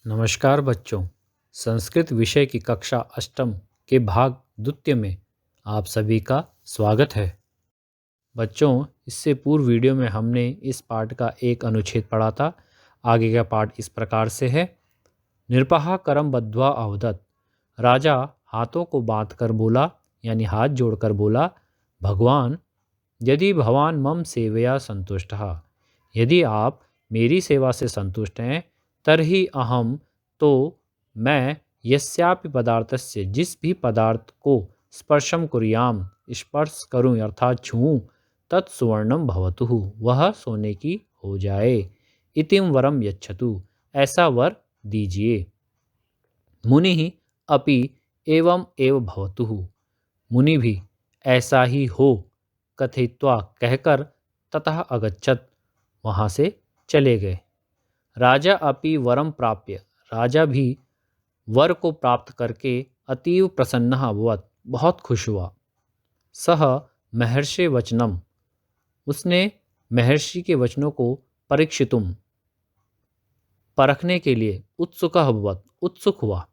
नमस्कार बच्चों। संस्कृत विषय की कक्षा अष्टम के भाग द्वितीय में आप सभी का स्वागत है। बच्चों, इससे पूर्व वीडियो में हमने इस पाठ का एक अनुच्छेद पढ़ा था। आगे का पाठ इस प्रकार से है। निरपहा करम बद्ध्वा अवदत्। राजा हाथों को बांध कर बोला, यानी हाथ जोड़कर बोला, भगवान, यदि भवान मम सेवया संतुष्टः, यदि आप मेरी सेवा से संतुष्ट हैं, तर्हि अहम, तो मैं, यस्यापि पदार्थस्य, जिस भी पदार्थ को स्पर्शम कुर्याम, स्पर्श करूं अर्थात छूऊं, तत्सुवर्णम भवतु, वह सोने की हो जाए। इतिम वरम यच्छतु, ऐसा वर दीजिए। मुनि अपि एवं एव भवतु, मुनि भी ऐसा ही हो, कथयित्वा कहकर, ततः अगच्छत, वहाँ से चले गए। राजा अपि वरम प्राप्य, राजा भी वर को प्राप्त करके अतीव प्रसन्नः अभवत्, बहुत खुश हुआ। सह महर्षि वचनम, उसने महर्षि के वचनों को परीक्षितुम, परखने के लिए, उत्सुकः अभवत्, उत्सुक हुआ।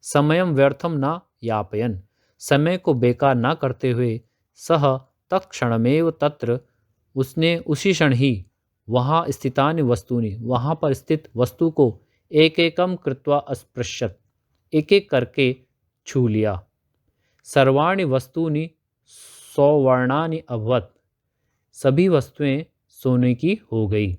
समयम व्यर्थम न यापयन, समय को बेकार न करते हुए, सह तत्क्षणमेव तत्र, उसने उसी क्षण ही वहाँ स्थितानि वस्तूनि, वहाँ पर स्थित वस्तु को एक एकम कृत्वा अस्पृश्यत, एक एक करके छू लिया। सर्वाणि वस्तूनि सौवर्णानि अभवत्, सभी वस्तुएं सोने की हो गई।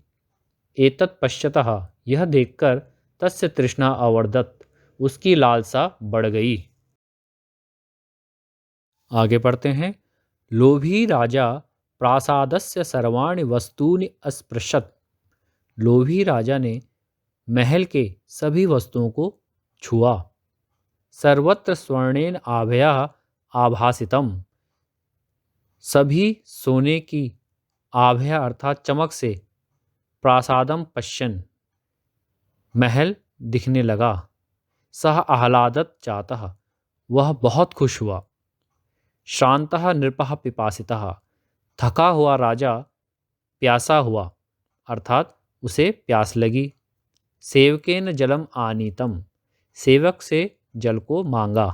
एतत् पश्यतः, यह देखकर, तस्य तृष्णा अवर्धत, उसकी लालसा बढ़ गई। आगे पढ़ते हैं। लोभी राजा प्रासादस्य सर्वाणि वस्तूनि अस्पृशत, लोभी राजा ने महल के सभी वस्तुओं को छुआ। सर्वत्र स्वर्णेन आभया आभासितम, सभी सोने की आभया अर्थात चमक से, प्रासादम पश्यन, महल दिखने लगा। सह आह्लादत जातः, वह बहुत खुश हुआ। श्रांतः नृपः पिपासितः, थका हुआ राजा प्यासा हुआ, अर्थात उसे प्यास लगी। सेवकेन जलम आनीतम, सेवक से जल को मांगा।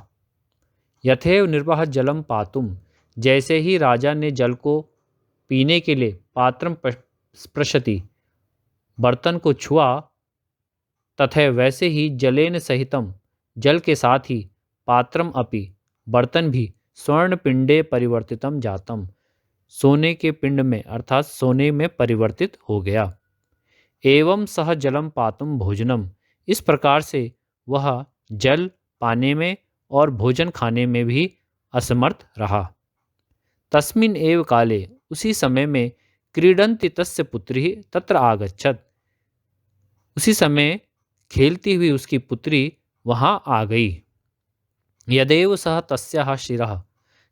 यथेव नृपः जलम पातुम, जैसे ही राजा ने जल को पीने के लिए पात्रम स्पृशति, बर्तन को छुआ, तथैव वैसे ही जलेन सहितम, जल के साथ ही, पात्रम अपि, बर्तन भी, स्वर्ण पिंडे परिवर्तितम जातम, सोने के पिंड में अर्थात सोने में परिवर्तित हो गया। एवं सह जलम पातुम भोजनम, इस प्रकार से वह जल पाने में और भोजन खाने में भी असमर्थ रहा। तस्मिन् एव काले, उसी समय में, क्रीडन्ति तस्य पुत्री तत्र आगच्छत, उसी समय खेलती हुई उसकी पुत्री वहाँ आ गई। यदेव सह तस्याः शिरः,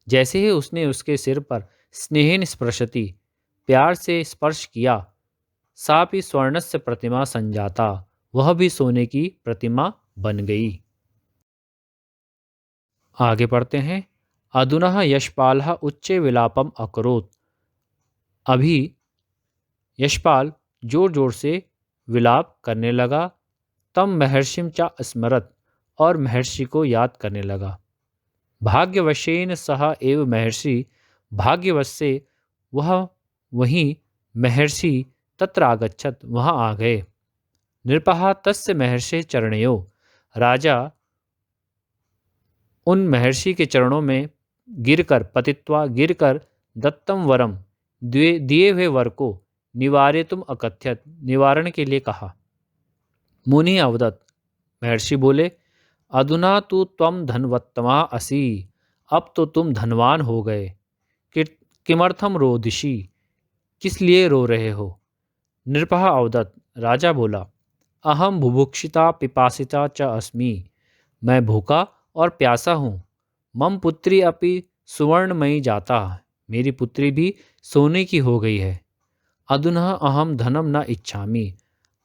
जैसे ही उसने उसके सिर पर स्नेहेन स्पृशति, प्यार से स्पर्श किया, सापि स्वर्णस्य प्रतिमा संजाता, वह भी सोने की प्रतिमा बन गई। आगे पढ़ते हैं। अधुना यशपालः उच्चे विलापम अकरोत्, अभी यशपाल जोर जोर से विलाप करने लगा। तम महर्षिम च स्मरत, और महर्षि को याद करने लगा। भाग्यवशेन सह एव महर्षि, भाग्यवश से वह वहीं महर्षि तत्र आगच्छत, वहाँ आ गए। नृपः तस्य महर्षि चरणयो, राजा उन महर्षि के चरणों में गिरकर, पतित्वा गिरकर, दत्तम वरम, दिए हुए वर को, निवार्यतुम अकथ्यत, निवारण के लिए कहा। मुनि अवदत्, महर्षि बोले, अधुना तु त्वम धनवत्तमा असि, अब तो तुम धनवान हो गए। किमर्थम रोदिषि, किस लिए रो रहे हो। नृपः अवदत्, राजा बोला, अहम बुभुक्षिता पिपासिता च अस्मि, मैं भूखा और प्यासा हूँ। मम पुत्री अपि सुवर्णमयी जाता, मेरी पुत्री भी सोने की हो गई है। अधुना अहम धनम न इच्छामि,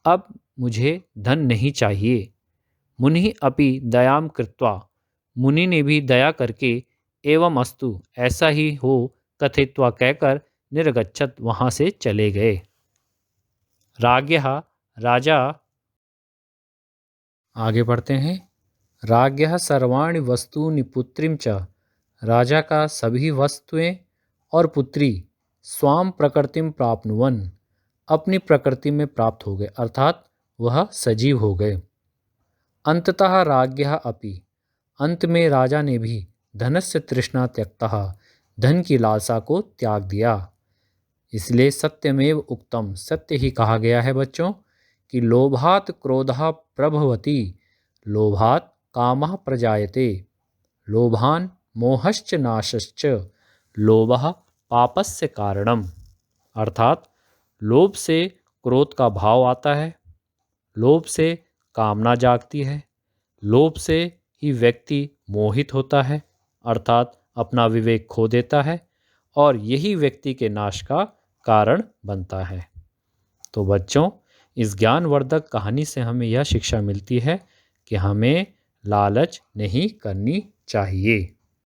अब मुझे धन नहीं चाहिए। मुनि अपि दयाम कृत्वा, मुनि ने भी दया करके, एवं अस्तु, ऐसा ही हो, कथित्वा कहकर, निर्गच्छत, वहाँ से चले गए। राज्ञः, राजा आगे बढ़ते हैं। राज्ञः सर्वाणि वस्तूनि पुत्रीं च, राजा का सभी वस्तुएं और पुत्री स्वाम प्रकृतिम प्राप्नुवन, अपनी प्रकृति में प्राप्त हो गए, अर्थात वह सजीव हो गए। अंततः राज्ञः अपि, अंत में राजा ने भी धनस्य तृष्णा त्यक्तः, धन की लालसा को त्याग दिया। इसलिए सत्यमेव उक्तम, सत्य ही कहा गया है बच्चों कि लोभात क्रोधः प्रभवति, लोभात कामः प्रजायते, लोभान मोहश्च नाशश्च, लोभः पापस्य कारणम। अर्थात लोभ से क्रोध का भाव आता है, लोभ से कामना जागती है, लोभ से ही व्यक्ति मोहित होता है, अर्थात अपना विवेक खो देता है, और यही व्यक्ति के नाश का कारण बनता है। तो बच्चों, इस ज्ञानवर्धक कहानी से हमें यह शिक्षा मिलती है कि हमें लालच नहीं करनी चाहिए।